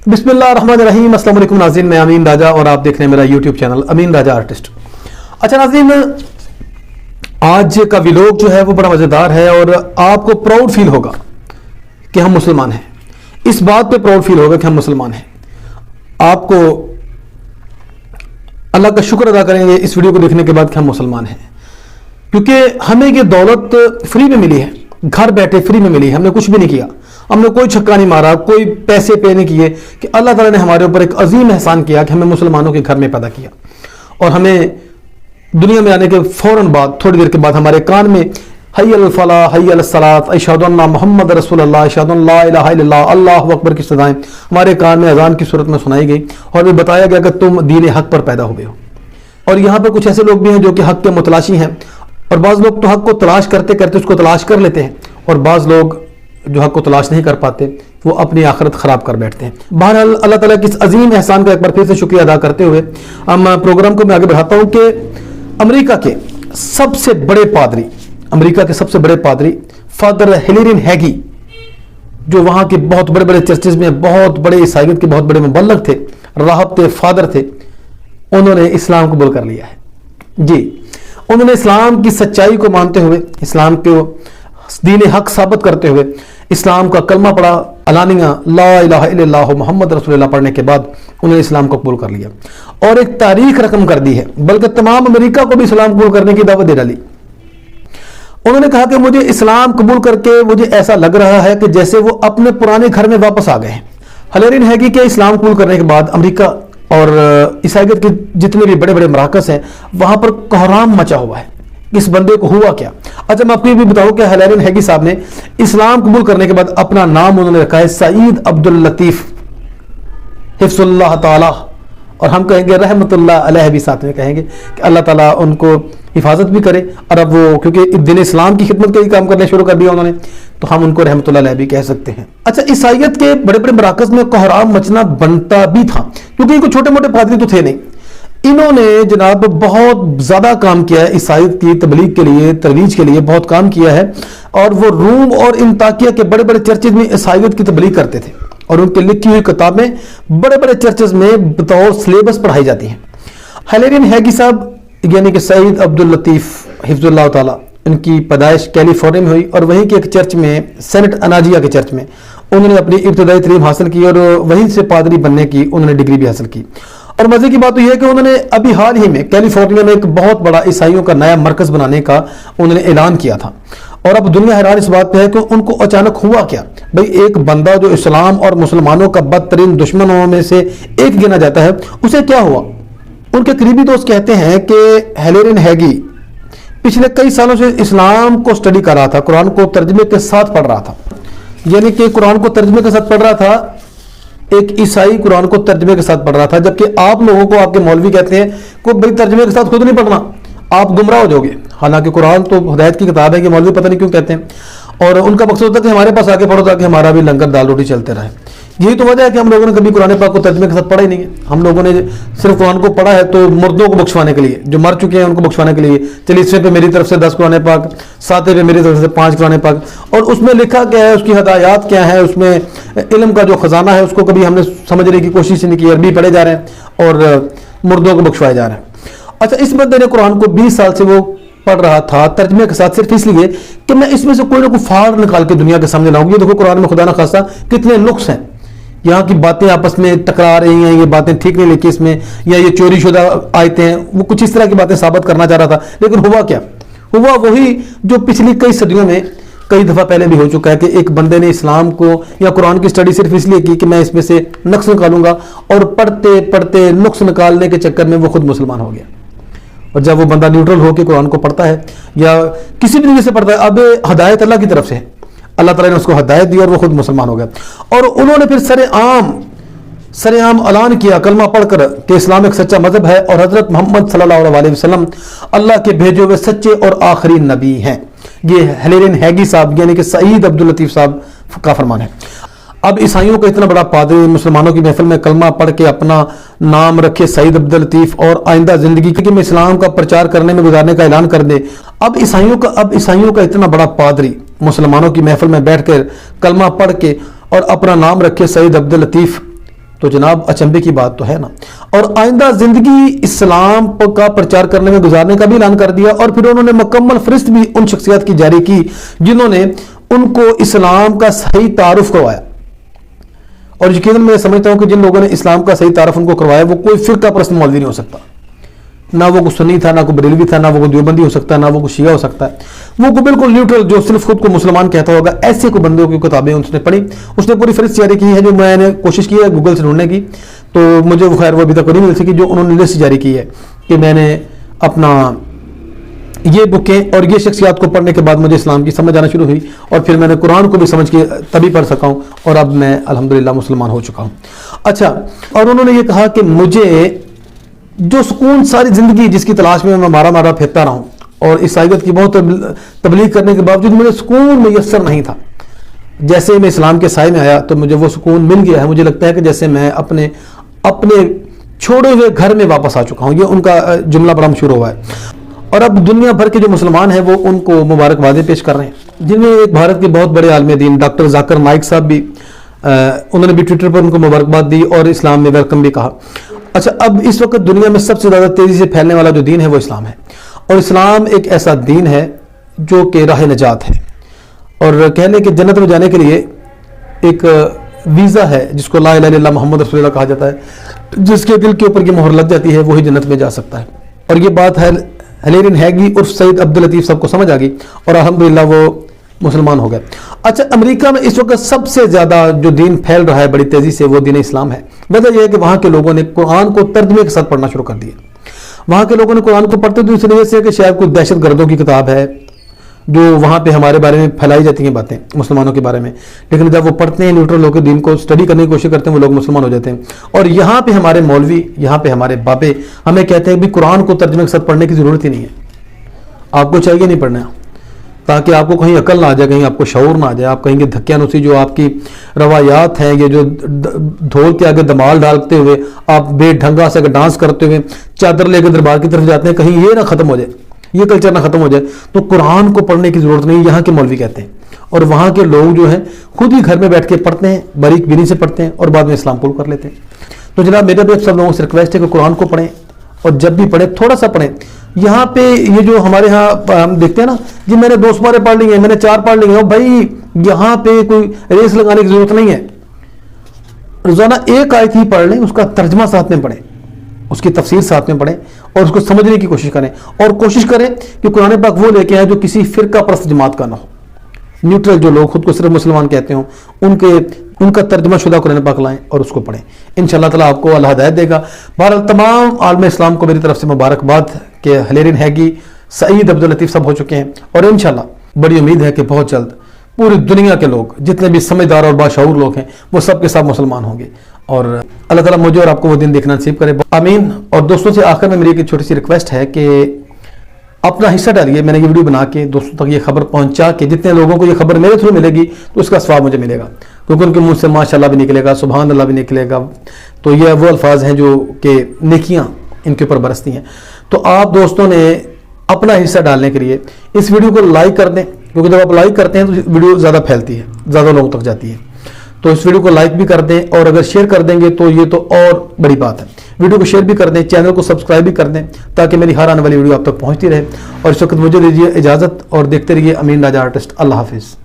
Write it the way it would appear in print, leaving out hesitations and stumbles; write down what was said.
بسم اللہ الرحمن الرحیم۔ السلام علیکم ناظرین، میں امین راجہ اور آپ دیکھ رہے ہیں میرا یوٹیوب چینل امین راجہ آرٹسٹ۔ اچھا ناظرین، آج کا ویلوگ جو ہے وہ بڑا مزیدار ہے اور آپ کو پراؤڈ فیل ہوگا کہ ہم مسلمان ہیں۔ اس بات پہ پراؤڈ فیل ہوگا کہ ہم مسلمان ہیں۔ آپ کو اللہ کا شکر ادا کریں گے اس ویڈیو کو دیکھنے کے بعد کہ ہم مسلمان ہیں، کیونکہ ہمیں یہ دولت فری میں ملی ہے، گھر بیٹھے فری میں ملی ہے۔ ہم نے کچھ بھی نہیں کیا، ہم نے کوئی چھکا نہیں مارا، کوئی پیسے پے نہیں کیے، کہ اللہ تعالیٰ نے ہمارے اوپر ایک عظیم احسان کیا کہ ہمیں مسلمانوں کے گھر میں پیدا کیا، اور ہمیں دنیا میں آنے کے فوراً بعد تھوڑی دیر کے بعد ہمارے کان میں حی علی الفلاح، حی علی الصلاۃ، اشہد ان محمد رسول اللہ، اشہد ان لا الہ الا اللہ، اللہ اکبر کی صدائیں ہمارے کان میں اذان کی صورت میں سنائی گئی، اور بھی بتایا گیا کہ تم دین حق پر پیدا ہوئے ہو۔ اور یہاں پر کچھ ایسے لوگ بھی ہیں جو کہ حق کے متلاشی ہیں، اور بعض لوگ تو حق کو تلاش کرتے کرتے اس کو تلاش کر لیتے ہیں، اور بعض لوگ جو حق کو تلاش نہیں کر پاتے وہ اپنی آخرت خراب کر بیٹھتے ہیں۔ بہرحال اللہ تعالیٰ کے اس عظیم احسان کا ایک بار پھر سے شکریہ ادا کرتے ہوئے ہم پروگرام کو میں آگے بڑھاتا ہوں کہ امریکہ کے سب سے بڑے پادری فادر ہلیرین ہیگی، جو وہاں کے بہت بڑے بڑے چرچز میں بہت بڑے عیسائیت کے بہت بڑے مبلغ تھے، راہب تھے، فادر تھے، انہوں نے اسلام قبول کر لیا ہے۔ جی، انہوں نے اسلام کی سچائی کو مانتے ہوئے، اسلام کو دین حق ثابت کرتے ہوئے اسلام کا کلمہ پڑھا، علانیہ لا الہ الا اللہ محمد رسول اللہ پڑھنے کے بعد انہوں نے اسلام کو قبول کر لیا، اور ایک تاریخ رقم کر دی ہے، بلکہ تمام امریکہ کو بھی اسلام قبول کرنے کی دعوت دے ڈالی۔ انہوں نے کہا کہ مجھے اسلام قبول کر کے مجھے ایسا لگ رہا ہے کہ جیسے وہ اپنے پرانے گھر میں واپس آ گئے ہیں۔ ہلیرین ہیگی کے اسلام قبول کرنے کے بعد امریکہ اور عیسائیت کے جتنے بھی بڑے بڑے مراکز ہیں وہاں پر کوہرام مچا ہوا ہے، اس بندے کو ہوا کیا۔ اچھا میں آپ کو یہ بھی بتاؤں کہ ہلیرین ہیگی صاحب نے اسلام قبول کرنے کے بعد اپنا نام انہوں نے رکھا ہے سعید عبداللطیف حفظ اللہ تعالی، اور ہم کہیں گے رحمت اللہ علیہ بھی ساتھ میں کہیں گے کہ اللہ تعالیٰ ان کو حفاظت بھی کرے، اور اب وہ کیونکہ دین اسلام کی خدمت کا ہی کام کرنے شروع کر دیا انہوں نے، تو ہم ان کو رحمت اللہ علیہ بھی کہہ سکتے ہیں۔ اچھا، عیسائیت کے بڑے بڑے مراکز میں کوہرام مچنا بنتا بھی تھا، کیونکہ یہ کوئی چھوٹے موٹے پادری تو تھے نہیں۔ انہوں نے جناب بہت زیادہ کام کیا ہے عیسائیت کی تبلیغ کے لیے، ترویج کے لیے بہت کام کیا ہے، اور وہ روم اور انطاکیہ کے بڑے بڑے چرچز میں عیسائیت کی تبلیغ کرتے تھے، اور ان کی لکھی ہوئی کتابیں بڑے بڑے چرچز میں بطور سلیبس پڑھائی جاتی ہیں۔ ہلیرین ہیگی صاحب یعنی کہ سعید عبداللطیف حفظ اللہ تعالی، ان کی پیدائش کیلیفورنیا میں ہوئی، اور وہیں کے ایک چرچ میں سینٹ اناجیا کے چرچ میں انہوں نے اپنی ابتدائی تعلیم حاصل کی، اور وہیں سے پادری بننے کی انہوں نے ڈگری بھی حاصل کی۔ اور مزے کی بات تو یہ ہے کہ انہوں نے ابھی حال ہی میں کیلیفورنیا میں ایک بہت بڑا عیسائیوں کا نیا مرکز بنانے کا انہوں نے اعلان کیا تھا، اور اب دنیا حیران اس بات پہ ہے کہ ان کو اچانک ہوا کیا۔ بھئی ایک بندہ جو اسلام اور مسلمانوں کا بدترین دشمنوں میں سے ایک گنا جاتا ہے، اسے کیا ہوا؟ ان کے قریبی دوست کہتے ہیں کہ ہلیرین ہیگی پچھلے کئی سالوں سے اسلام کو سٹڈی کر رہا تھا، قرآن کو ترجمے کے ساتھ پڑھ رہا تھا، یعنی کہ قرآن کو ترجمے کے ساتھ پڑھ رہا تھا، ایک عیسائی قرآن کو ترجمے کے ساتھ پڑھ رہا تھا، جبکہ آپ لوگوں کو آپ کے مولوی کہتے ہیں کہ بھئی ترجمے کے ساتھ خود نہیں پڑھنا، آپ گمراہ ہو جاؤ گے۔ حالانکہ قرآن تو ہدایت کی کتاب ہے، کہ مولوی پتہ نہیں کیوں کہتے ہیں، اور ان کا مقصد ہوتا ہے کہ ہمارے پاس آگے پڑھو تاکہ ہمارا بھی لنگر دال روٹی چلتے رہے۔ یہی تو وجہ ہے کہ ہم لوگوں نے کبھی قرآن پاک کو ترجمے کے ساتھ پڑھا ہی نہیں ہے۔ ہم لوگوں نے صرف قرآن کو پڑھا ہے تو مردوں کو بخشوانے کے لیے، جو مر چکے ہیں ان کو بخشوانے کے لیے، چلیسویں پہ میری طرف سے 10 قرآن پاک، ساتویں پہ میری طرف سے 5 قرآن پاک، اور اس میں لکھا کیا ہے، اس کی ہدایات کیا ہے، اس میں علم کا جو خزانہ ہے اس کو کبھی ہم نے سمجھنے کی کوشش نہیں کی، عربی پڑھے جا رہے ہیں اور مردوں کو بخشوائے جا رہے ہیں۔ اچھا، اس بندے نے قرآن کو 20 سال سے وہ پڑھ رہا تھا ترجمے کے ساتھ، صرف اس لیے کہ میں اس میں سے کوئی نہ کوئی فار نکال کے دنیا کے سامنے لاؤں گی۔ دیکھو قرآن میں خدا نہ خاصہ کتنے نقص ہیں، یہاں کی باتیں آپس میں ٹکرا رہی ہیں، یہ باتیں ٹھیک نہیں لکھی اس میں، یا یہ چوری شدہ آیتیں ہیں، وہ کچھ اس طرح کی باتیں ثابت کرنا چاہ رہا تھا، لیکن ہوا کیا؟ ہوا وہی جو پچھلی کئی صدیوں میں کئی دفعہ پہلے بھی ہو چکا ہے، کہ ایک بندے نے اسلام کو یا قرآن کی سٹڈی صرف اس لیے کی کہ میں اس میں سے نقص نکالوں گا، اور پڑھتے پڑھتے نقص نکالنے کے چکر میں وہ خود مسلمان ہو گیا۔ اور جب وہ بندہ نیوٹرل ہو کے قرآن کو پڑھتا ہے یا کسی بھی طریقے سے پڑھتا ہے، اب ہدایت اللہ کی طرف سے ہے، اللہ تعالیٰ نے اس کو ہدایت دی اور وہ خود مسلمان ہو گیا۔ اور انہوں نے پھر سر عام اعلان کیا کلمہ پڑھ کر کہ اسلام ایک سچا مذہب ہے، اور حضرت محمد صلی اللہ علیہ وسلم اللہ کے بھیجے ہوئے سچے اور آخری نبی ہیں۔ یہ ہلیرین ہیگی صاحب یعنی کہ سعید عبداللطیف صاحب کا فرمان ہے۔ اب عیسائیوں کا اتنا بڑا پادری مسلمانوں کی محفل میں کلمہ پڑھ کے اپنا نام رکھے سعید عبداللطیف، اور آئندہ زندگی کے میں اسلام کا پرچار کرنے میں گزارنے کا اعلان کر دے۔ اب عیسائیوں کا اتنا بڑا پادری مسلمانوں کی محفل میں بیٹھ کر کلمہ پڑھ کے اور اپنا نام رکھے سعید عبداللطیف، تو جناب اچنبے کی بات تو ہے نا. اور آئندہ زندگی اسلام کا پرچار کرنے میں گزارنے کا بھی اعلان کر دیا, اور پھر انہوں نے مکمل فہرست بھی ان شخصیات کی جاری کی جنہوں نے ان کو اسلام کا صحیح تعارف کروایا. اور یقیناً میں سمجھتا ہوں کہ جن لوگوں نے اسلام کا صحیح تعارف ان کو کروایا وہ کوئی فرقہ پرست مولوی نہیں ہو سکتا. نہ وہ کوئی سنی تھا, نہ کوئی بریلوی تھا, نہ وہ کوئی دیوبندی ہو سکتا ہے, نہ وہ کوئی شیعہ ہو سکتا ہے. وہ کوئی بالکل نیوٹرل جو صرف خود کو مسلمان کہتا ہوگا, ایسے کوئی بندوں کی کتابیں اس نے پڑھی. اس نے پوری فہرست جاری کی ہے جو میں نے کوشش کی ہے گوگل سے ڈھونڈنے کی, تو مجھے وہ خیر وہ ابھی تک نہیں مل سکی جو انہوں نے لسٹ جاری کی ہے کہ میں نے اپنا یہ بکیں اور یہ شخصیات کو پڑھنے کے بعد مجھے اسلام کی سمجھ آنا شروع ہوئی, اور پھر میں نے قرآن کو بھی سمجھ کے تبھی پڑھ سکا ہوں, اور اب میں الحمدللہ مسلمان ہو چکا ہوں. اچھا, اور انہوں نے یہ کہا کہ مجھے جو سکون ساری زندگی جس کی تلاش میں مارا مارا پھرتا رہا ہوں, اور عیسائیت کی بہت تبلیغ کرنے کے باوجود مجھے سکون میسر نہیں تھا, جیسے میں اسلام کے سائے میں آیا تو مجھے وہ سکون مل گیا ہے. مجھے لگتا ہے کہ جیسے میں اپنے چھوڑے ہوئے گھر میں واپس آ چکا ہوں. یہ ان کا جملہ بڑا مشہور ہوا ہے. اور اب دنیا بھر کے جو مسلمان ہیں وہ ان کو مبارکبادیں پیش کر رہے ہیں, جن میں ایک بھارت کے بہت بڑے عالم دین ڈاکٹر ذاکر نائک صاحب بھی, انہوں نے بھی ٹویٹر پر ان کو مبارکباد دی اور اسلام میں ویلکم بھی کہا. اچھا, اب اس وقت دنیا میں سب سے زیادہ تیزی سے پھیلنے والا جو دین ہے وہ اسلام ہے, اور اسلام ایک ایسا دین ہے جو کہ راہ نجات ہے, اور کہہ لیں کہ جنت میں جانے کے لیے ایک ویزا ہے جس کو لا الہ الا اللہ محمد رسول اللہ کہا جاتا ہے. جس کے دل کے اوپر یہ مہر لگ جاتی ہے وہی جنت میں جا سکتا ہے. اور یہ بات ہے ہلیرین ہیگی عرف سعید عبداللطیف صاحب کو سمجھ آ گئی, اور الحمدللہ وہ مسلمان ہو گئے. اچھا, امریکہ میں اس وقت سب سے زیادہ جو دین پھیل رہا ہے بڑی تیزی سے وہ دین اسلام ہے. وجہ یہ ہے کہ وہاں کے لوگوں نے قرآن کو ترجمے کے ساتھ پڑھنا شروع کر دیا. وہاں کے لوگوں نے قرآن کو پڑھتے تو اس وجہ سے کہ شاید کوئی دہشت گردوں کی کتاب ہے جو وہاں پہ ہمارے بارے میں پھیلائی جاتی ہیں باتیں مسلمانوں کے بارے میں, لیکن جب وہ پڑھتے ہیں نیوٹرل لوگ دین کو اسٹڈی کرنے کی کوشش کرتے ہیں وہ لوگ مسلمان ہو جاتے ہیں. اور یہاں پہ ہمارے مولوی, یہاں پہ ہمارے بابے ہمیں کہتے ہیں بھی قرآن کو ترجمے کے ساتھ پڑھنے کی ضرورت ہی نہیں ہے, آپ کو چاہیے نہیں پڑھنا, تاکہ آپ کو کہیں عقل نہ آ جائے, کہیں آپ کو شعور نہ آ جائے. آپ کہیں گے دھکیا نوسی جو آپ کی روایات ہیں, یہ جو ڈھول کے آگے دمال ڈالتے ہوئے آپ بے ڈھنگا سے ڈانس کرتے ہوئے چادر لے کے دربار کی طرف جاتے ہیں, کہیں یہ نہ ختم ہو جائے, یہ کلچر نہ ختم ہو جائے. تو قرآن کو پڑھنے کی ضرورت نہیں, یہاں کے مولوی کہتے ہیں. اور وہاں کے لوگ جو ہیں خود ہی گھر میں بیٹھ کے پڑھتے ہیں, باریک بینی سے پڑھتے ہیں, اور بعد میں اسلام قبول کر لیتے ہیں. تو جناب میرا بھی سب لوگوں سے ریکویسٹ ہے کہ قرآن کو پڑھیں, اور جب بھی پڑھیں تھوڑا سا پڑھیں. یہاں پہ یہ جو ہمارے ہاں ہم دیکھتے ہیں نا, جی میں نے 2 سپارے پڑھ لی ہیں, میں نے 4 پڑھ لی ہیں, بھائی یہاں پہ کوئی ریس لگانے کی ضرورت نہیں ہے. روزانہ ایک آیت ہی پڑھ لیں, اس کا ترجمہ ساتھ میں پڑھیں, اس کی تفسیر ساتھ میں پڑھیں, اور اس کو سمجھنے کی کوشش کریں, اور کوشش کریں کہ قرآن پاک وہ لے کے آئیں جو کسی فرقہ پرست جماعت کا نہ ہو. نیوٹرل جو لوگ خود کو صرف مسلمان کہتے ہوں ان کا ترجمہ شدہ قرآن پاک لائیں اور اس کو پڑھیں. انشاءاللہ تعالیٰ آپ کو اللہ ہدایت دے گا. بہرحال تمام عالم اسلام کو میری طرف سے مبارکباد کہ ہلیرین ہیگی سعید عبداللطیف صاحب ہو چکے ہیں, اور انشاءاللہ بڑی امید ہے کہ بہت جلد پوری دنیا کے لوگ جتنے بھی سمجھدار اور باشعور لوگ ہیں وہ سب کے سب مسلمان ہوں گے, اور اللہ تعالیٰ مجھے اور آپ کو وہ دن دیکھنا نصیب کرے, آمین. اور دوستوں سے آخر میں میری ایک چھوٹی سی ریکویسٹ ہے کہ اپنا حصہ ڈالیے. میں نے یہ ویڈیو بنا کے دوستوں تک یہ خبر پہنچا کے جتنے لوگوں کو یہ خبر میرے تھرو ملے گی تو اس کا ثواب مجھے ملے گا, کیونکہ ان کے منہ سے ماشاءاللہ بھی نکلے گا, سبحان اللہ بھی نکلے گا. تو یہ وہ الفاظ ہیں جو کہ نیکیاں ان کے اوپر برستی ہیں. تو آپ دوستوں نے اپنا حصہ ڈالنے کے لیے اس ویڈیو کو لائک کر دیں, کیونکہ جب آپ لائک کرتے ہیں تو ویڈیو زیادہ پھیلتی ہے, زیادہ لوگوں تک جاتی ہے. تو اس ویڈیو کو لائک بھی کر دیں, اور اگر شیئر کر دیں گے تو یہ تو اور بڑی بات ہے. ویڈیو کو شیئر بھی کر دیں, چینل کو سبسکرائب بھی کر دیں, تاکہ میری ہر آنے والی ویڈیو آپ تک پہنچتی رہے. اور اس وقت مجھے دیجیے اجازت, اور دیکھتے رہیے امین راجہ آرٹسٹ. اللہ حافظ.